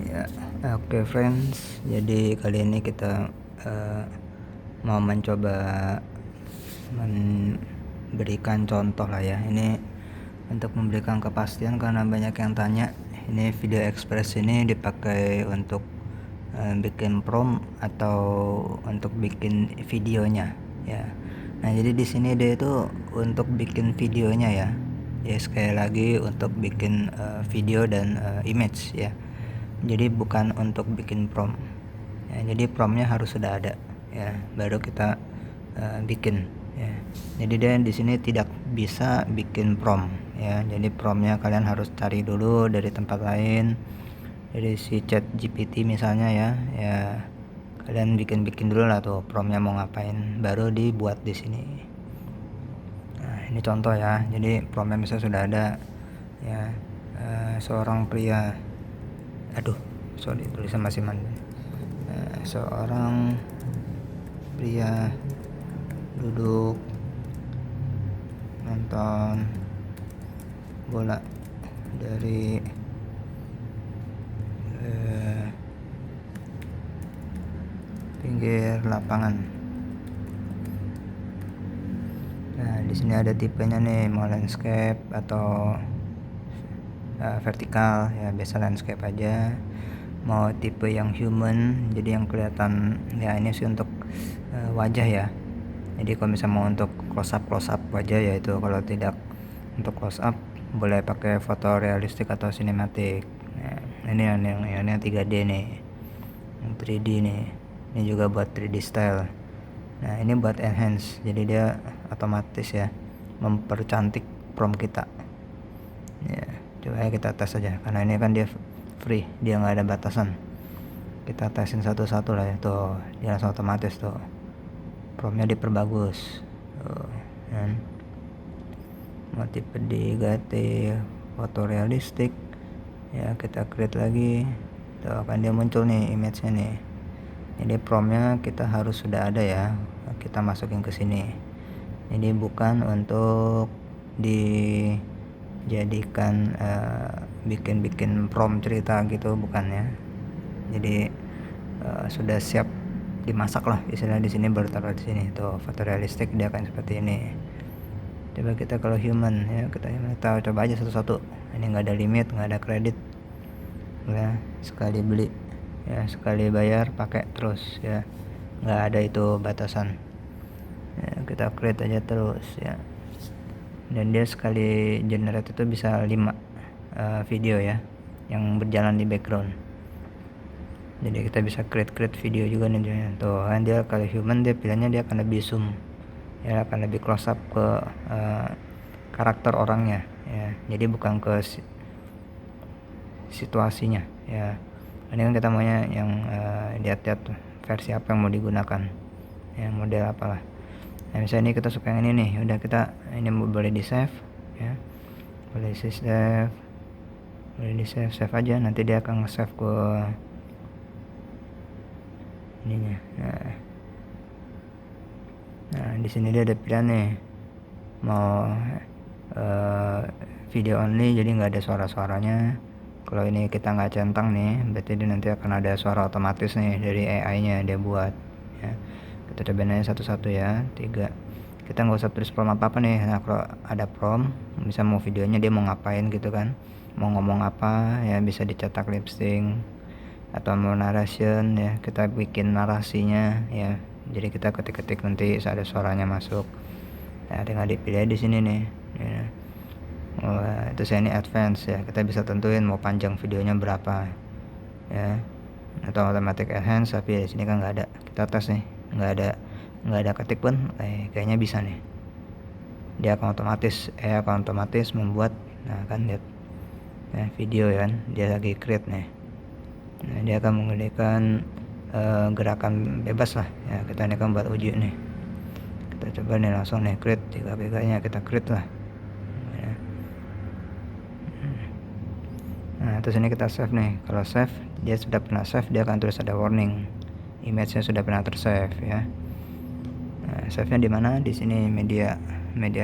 Ya, oke friends. Jadi kali ini kita mau mencoba memberikan contoh lah ya. Ini untuk memberikan kepastian karena banyak yang tanya. Ini video express ini dipakai untuk bikin prompt atau untuk bikin videonya ya. Nah, jadi di sini dia itu untuk bikin videonya ya. Ya, sekali lagi untuk bikin video dan image ya. Jadi bukan untuk bikin prompt ya, jadi promptnya harus sudah ada ya, baru kita bikin ya. Jadi dia di sini tidak bisa bikin prompt ya, jadi promptnya kalian harus cari dulu dari tempat lain, dari si chat GPT misalnya ya. Kalian bikin dulu lah tuh promptnya mau ngapain, baru dibuat di sini. Nah, ini contoh ya. Jadi promptnya misalnya sudah ada ya. Seorang pria, tulisan masih seorang pria duduk nonton bola dari pinggir lapangan. Nah, di sini ada tipenya nih, mau landscape atau vertikal ya, biasa landscape aja. Mau tipe yang human, jadi yang kelihatan ya, ini sih untuk wajah ya. Jadi kalau misalnya mau untuk close up wajah ya itu, kalau tidak untuk close up boleh pakai foto realistik atau sinematik. Nah, ini yang 3D nih, yang 3D nih. Ini juga buat 3D style. Nah, ini buat enhance, jadi dia otomatis ya mempercantik prompt kita ya. Coba kita tes aja, karena ini kan dia free, dia nggak ada batasan. Kita tesin satu-satu lah ya. Tuh, dia langsung otomatis tuh promptnya diperbagus tuh kan. Motif ganti foto realistik ya, kita create lagi tuh, kan dia muncul nih image-nya nih. Jadi promptnya kita harus sudah ada ya, kita masukin ke sini. Jadi bukan untuk dijadikan bikin prompt cerita gitu, bukan ya. Jadi sudah siap dimasak lah istilah. Di sini baru taruh di sini tuh, foto realistik dia akan seperti ini. Coba kita kalau human ya, kita tahu, coba aja satu-satu. Ini nggak ada limit, nggak ada kredit ya, sekali beli ya, sekali bayar pakai terus ya, nggak ada itu batasan ya. Kita create aja terus ya, dan dia sekali generate itu bisa 5 video ya yang berjalan di background. Jadi kita bisa create video juga nih tuh kan. Dia kalau human, dia pilihannya dia akan lebih zoom ya, akan lebih close up ke karakter orangnya ya, jadi bukan ke situasinya ya. Ini kan kita maunya yang lihat-lihat versi apa yang mau digunakan ya, model apalah. Nah, misalnya ini kita suka yang ini nih, udah kita ini boleh di save ya, boleh di save aja, nanti dia akan nge-save ke ininya. Nah, di sini dia ada pilihan nih, mau video only, jadi nggak ada suara-suaranya. Kalau ini kita nggak centang nih, berarti dia nanti akan ada suara otomatis nih dari AI-nya dia buat ya. Kita cobain aja satu-satu ya, 3. Kita nggak usah tulis prompt apa-apa nih. Nah, kalau ada prompt, bisa mau videonya dia mau ngapain gitu kan, mau ngomong apa ya, bisa dicetak lip sync atau mau narration ya, kita bikin narasinya ya. Jadi kita ketik-ketik nanti ada suaranya masuk ya, tinggal dipilih di sini nih ya. Itu saya ini advance ya, kita bisa tentuin mau panjang videonya berapa ya, atau automatic enhance. Tapi di sini kan nggak ada, kita tes nih, nggak ada ketik pun, kayaknya bisa nih, dia akan otomatis membuat. Nah kan, lihat ya, video ya kan, dia lagi create nih. Nah, dia akan menggunakan gerakan bebas lah ya. Kita ini kan buat uji nih, kita coba nih langsung nih create 3 kita create lah ya. Nah, terus ini kita save nih. Kalau save, dia sudah pernah save, dia akan tulis ada warning, image-nya sudah pernah tersave ya. Nah, save-nya di mana? Di sini media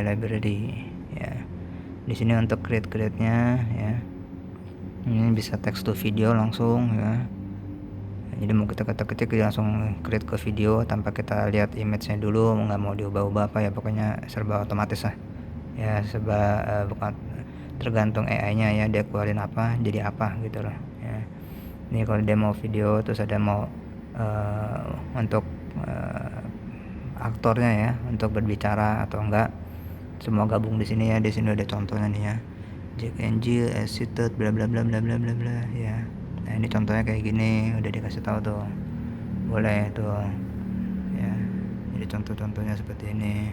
library ya. Di sini untuk create-nya ya, ini bisa text to video langsung ya. Jadi mau kita ketik langsung create ke video tanpa kita lihat image-nya dulu, nggak mau diubah-ubah apa ya, pokoknya serba otomatis lah ya, serba bukan tergantung AI-nya ya, dia keluarin apa jadi apa gitu loh ya. Ini kalau dia mau video terus ada mau untuk aktornya ya untuk berbicara atau enggak, semua gabung di sini ya. Di sini ada contohnya nih ya, Jack and Jill as seated bla bla bla bla bla bla bla ya. Nah ini contohnya kayak gini, udah dikasih tahu tuh, boleh tuh ya. Jadi contoh-contohnya seperti ini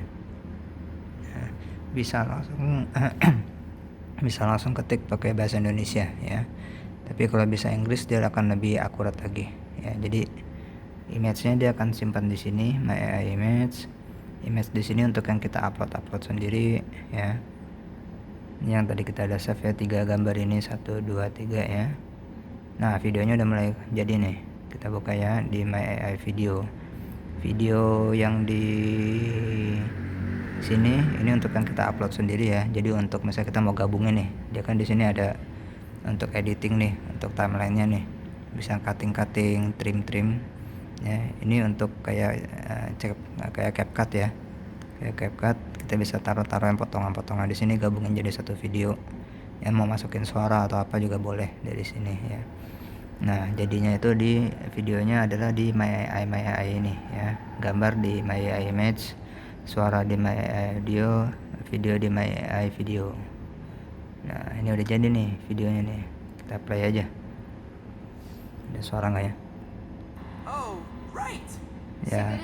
ya. Bisa langsung bisa langsung ketik pakai bahasa Indonesia ya, tapi kalau bisa Inggris dia akan lebih akurat lagi ya. Jadi image-nya dia akan simpan di sini, my AI image di sini untuk yang kita upload sendiri ya. Ini yang tadi kita ada save ya, 3 gambar ini 1 2 3 ya. Nah videonya udah mulai jadi nih, kita buka ya di my AI video yang di sini. Ini untuk yang kita upload sendiri ya. Jadi untuk misalnya kita mau gabungin nih, dia kan di sini ada untuk editing nih, untuk timelinenya nih, bisa cutting trim ya. Ini untuk kayak kayak CapCut ya, kayak CapCut kita bisa taruh yang potongan di sini, gabungin jadi satu video. Yang mau masukin suara atau apa juga boleh dari sini ya. Nah jadinya itu di videonya adalah di my AI ini ya, gambar di my AI image, suara di my AI audio, video di my AI video. Nah ini udah jadi nih videonya nih, kita play aja. Ada suara nggak ya? Oh, right. Ya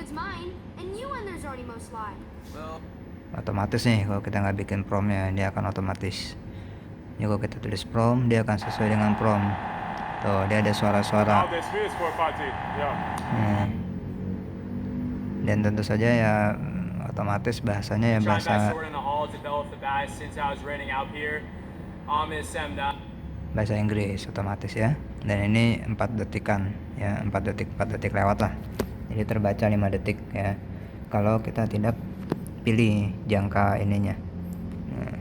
otomatis nih, kalau kita nggak bikin promptnya dia akan otomatis. Ini kalau kita tulis prompt dia akan sesuai dengan prompt. Tuh dia ada suara-suara. Dan tentu saja ya otomatis bahasanya ya bahasa Inggris otomatis ya. Dan ini 4 detikan ya, 4 detik lewat lah. Jadi terbaca 5 detik ya, kalau kita tidak pilih jangka ininya. Nah,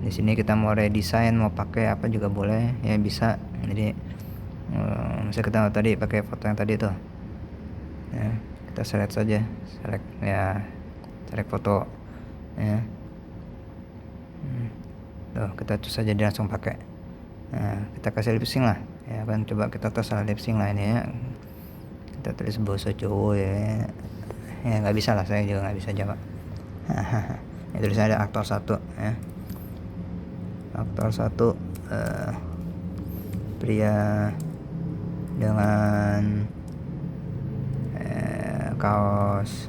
di sini kita mau redesign, mau pakai apa juga boleh ya, bisa. Jadi misalnya kita tadi pakai foto yang tadi tuh ya, kita select saja, select foto ya. Tuh kita terus saja dia langsung pakai. Nah kita kasih lip sync lah ya kan, coba kita tes lip sync lah ini ya. Kita tulis bahasa Jawa ya, nggak bisa lah, saya juga nggak bisa Jawa. Ya tulisannya ada aktor 1 ya, aktor 1 pria dengan kaos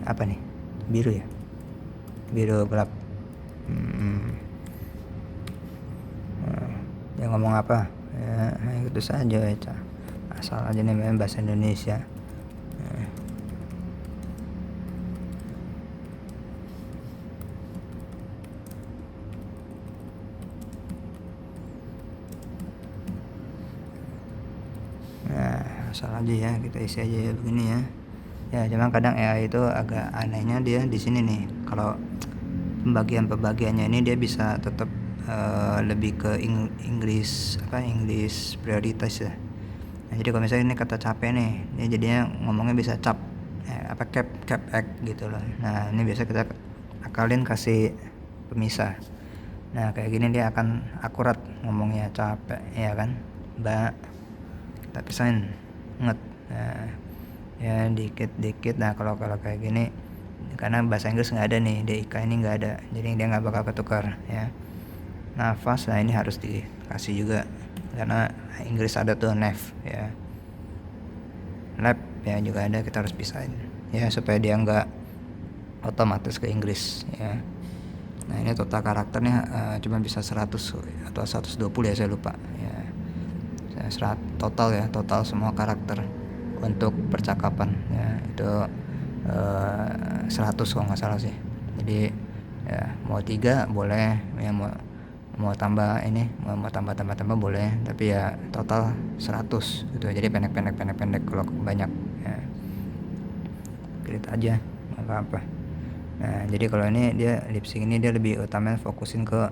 apa nih, biru ya, biru gelap. Dia ngomong apa ya, itu saja ya, asal aja nih memang bahasa Indonesia. Nah asal aja ya, kita isi aja ya begini ya. Ya cuma kadang AI itu agak anehnya dia di sini nih, kalau pembagiannya ini dia bisa tetap lebih ke English prioritas ya. Nah, jadi kalau misalnya ini kata capek nih, dia jadinya ngomongnya bisa cap cap gitu loh. Nah ini biasa kita akalin kasih pemisah. Nah kayak gini dia akan akurat ngomongnya, capek ya kan, mbak, kita pisahin nget. Nah ya dikit. Nah kalau kayak gini karena bahasa Inggris nggak ada nih, DIK ini nggak ada, jadi dia nggak bakal ketukar ya. Nafas, nah ini harus dikasih juga karena Inggris ada tuh nef ya, lab ya juga ada, kita harus pisahin ya supaya dia nggak otomatis ke Inggris ya. Nah ini total karakternya cuma bisa 100 atau 120 ya, saya lupa ya. Total semua karakter untuk percakapan ya itu 100 kalau nggak salah sih. Jadi ya mau 3 boleh ya, mau tambah ini, mau tambah boleh, tapi ya total 100 gitu. Jadi pendek kalau banyak ya kredit aja nggak apa-apa. Nah jadi kalau ini dia lip sync ini dia lebih utama fokusin ke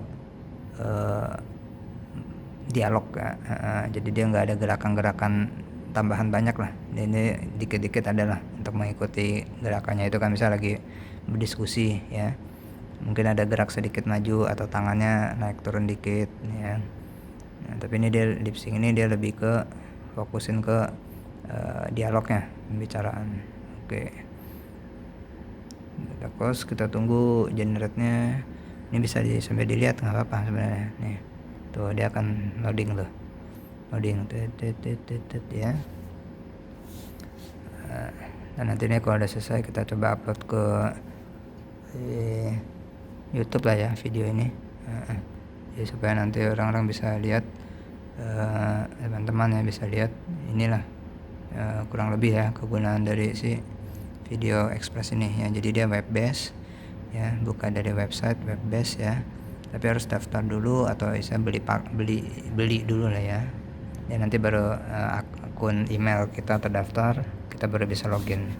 dialog ya. Jadi dia nggak ada gerakan-gerakan tambahan banyak lah, ini dikit-dikit adalah untuk mengikuti gerakannya. Itu kan misalnya lagi berdiskusi ya, mungkin ada gerak sedikit maju atau tangannya naik turun dikit ya. Nah, tapi ini dia lip sync ini dia lebih ke fokusin ke dialognya, pembicaraan. Oke, kita close, kita tunggu generate-nya. Ini bisa sampai dilihat, nggak apa-apa sebenarnya nih, tuh dia akan loading tuh, loading ya. Dan nanti ini kalau udah selesai kita coba upload ke YouTube lah ya video ini, jadi supaya nanti orang-orang bisa lihat, teman-teman ya bisa lihat inilah kurang lebih ya kegunaan dari si Video Express ini ya. Jadi dia web based ya, buka dari website web based ya, tapi harus daftar dulu atau bisa beli dulu lah ya. Dan nanti baru akun email kita terdaftar, kita baru bisa login.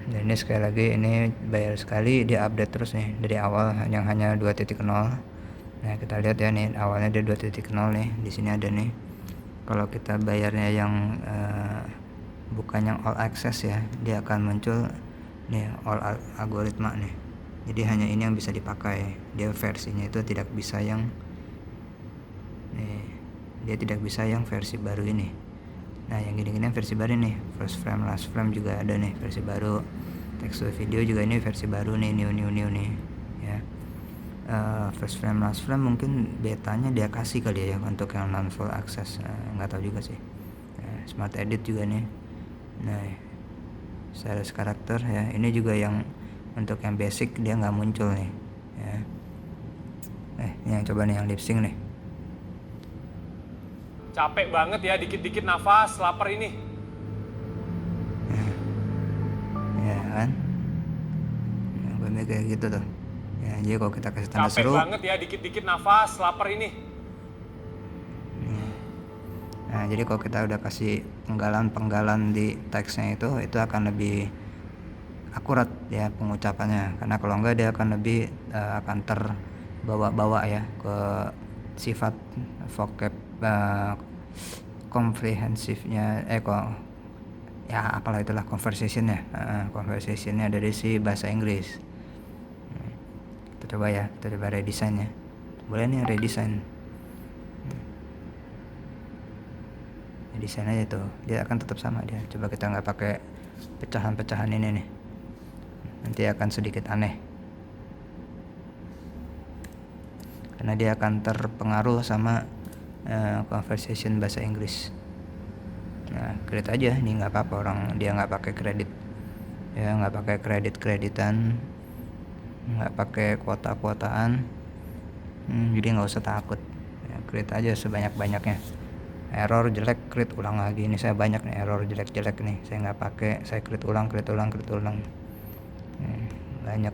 Dan ini sekali lagi ini bayar sekali, dia update terus nih dari awal yang hanya 2.0. Nah kita lihat ya nih awalnya dia 2.0 nih, di sini ada nih. Kalau kita bayarnya yang bukan yang all access ya, dia akan muncul nih all algoritma nih. Jadi hanya ini yang bisa dipakai, dia versinya itu tidak bisa yang nih, dia tidak bisa yang versi baru ini. Nah yang gini-gini versi baru nih, first frame last frame juga ada nih versi baru, text to video juga ini versi baru nih, new nih ya. First frame last frame mungkin betanya dia kasih kali ya untuk yang non full access, nggak tahu juga sih. Smart edit juga nih. Nah stylus karakter ya, ini juga yang untuk yang basic dia nggak muncul nih ya. Ini yang coba nih yang lip sync nih. Capek banget ya, dikit-dikit nafas, lapar ini. Ya kan, gue kayak gitu tuh ya. Jadi kalau kita kasih tanda Capek seru, banget ya, dikit-dikit nafas, lapar ini. nah jadi kalau kita udah kasih penggalan di teksnya itu akan lebih akurat ya pengucapannya, karena kalau enggak dia akan lebih akan terbawa-bawa ya ke sifat vocab komprehensifnya kok ya apalah itulah conversationnya dari si bahasa Inggris. Kita coba redesign ya, boleh nih redesign. Desain aja tuh, dia akan tetap sama dia. Coba kita nggak pakai pecahan-pecahan ini nih, nanti akan sedikit aneh karena dia akan terpengaruh sama conversation bahasa Inggris. Nah create aja nih, nggak apa-apa, orang dia nggak pakai kredit ya, nggak pakai kreditan, nggak pakai kuota-kuotaan, jadi nggak usah takut ya, create aja sebanyak-banyaknya. Error jelek create ulang lagi, ini saya banyak nih error jelek-jelek nih, saya nggak pakai, saya create ulang banyak.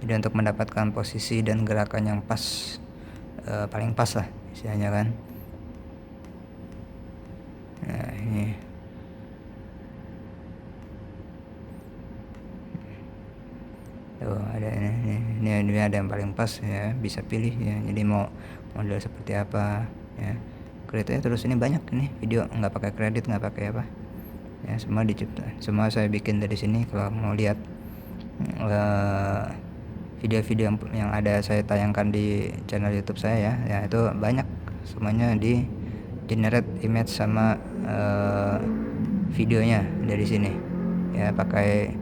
Jadi untuk mendapatkan posisi dan gerakan yang pas, paling pas lah istilahnya kan. Nah ini tuh ada ini ada yang paling pas ya, bisa pilih ya. Jadi mau model seperti apa ya, create terus. Ini banyak ini video nggak pakai kredit, nggak pakai apa ya, semua dicipta, semua saya bikin dari sini. Kalau mau lihat video-video yang ada saya tayangkan di channel YouTube saya ya itu banyak semuanya di generate image sama videonya dari sini ya, pakai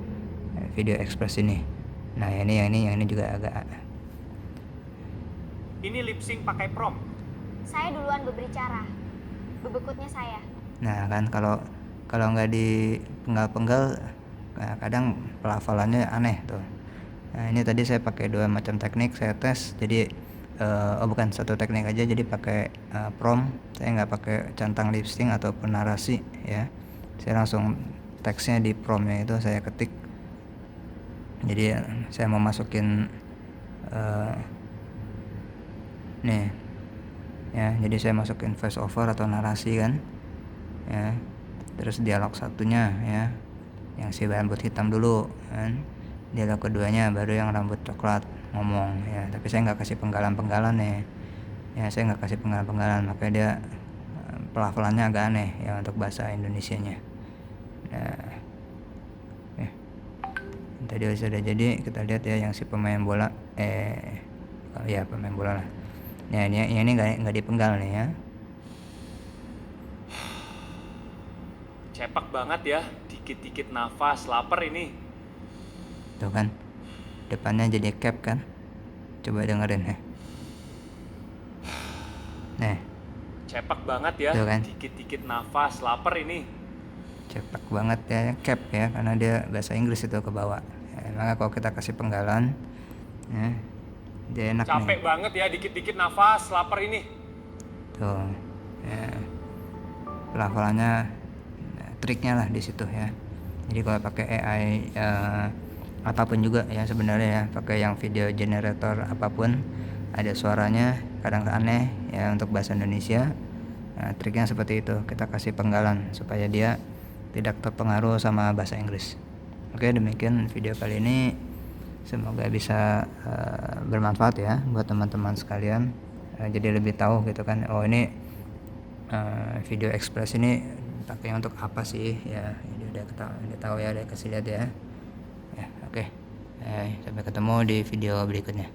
Video Express ini. Nah yang ini juga agak. Ini lip sync pakai prompt. Saya duluan berbicara, bebekutnya saya. Nah kan kalau nggak di penggal-penggal kadang pelafalannya aneh tuh. Nah ini tadi saya pakai dua macam teknik, saya tes. Jadi bukan satu teknik aja, jadi pakai prompt. Saya nggak pakai centang lip sync ataupun narasi ya, saya langsung teksnya di promptnya itu saya ketik. Jadi saya mau masukin nih ya, jadi saya masukin voice over atau narasi kan ya, terus dialog satunya ya yang si rambut hitam dulu kan, dialog keduanya baru yang rambut coklat ngomong ya. Tapi saya nggak kasih penggalan nih Ya saya nggak kasih penggalan-penggalan, makanya dia pelafalannya agak aneh ya untuk bahasa Indonesianya. Nah, tadi sudah jadi, kita lihat ya yang si pemain bola, oh ya pemain bola lah. Ya ini nggak dipenggal nih ya. Cepak banget ya, dikit-dikit nafas, lapar ini. Tuh kan, depannya jadi cap kan. Coba dengerin ya. Nah, Cepak banget ya, tuh kan, dikit-dikit nafas, lapar ini. cepak banget ya cap ya, karena dia bahasa Inggris itu ke bawah. Ya, maka kalau kita kasih penggalan, ya, dia enak Capek nih. banget ya, dikit-dikit nafas, lapar ini. Tuh, ya, pelafalannya, triknya lah di situ ya. Jadi kalau pakai AI apapun juga ya sebenarnya ya, pakai yang video generator apapun, ada suaranya kadang aneh ya untuk bahasa Indonesia. Nah, triknya seperti itu, kita kasih penggalan supaya dia tidak terpengaruh sama bahasa Inggris. Oke, demikian video kali ini, semoga bisa bermanfaat ya buat teman-teman sekalian. Jadi lebih tahu gitu kan, oh ini video express ini pakai untuk apa sih ya. Ini udah tahu ya, udah kasih lihat ya. Ya oke. Sampai ketemu di video berikutnya.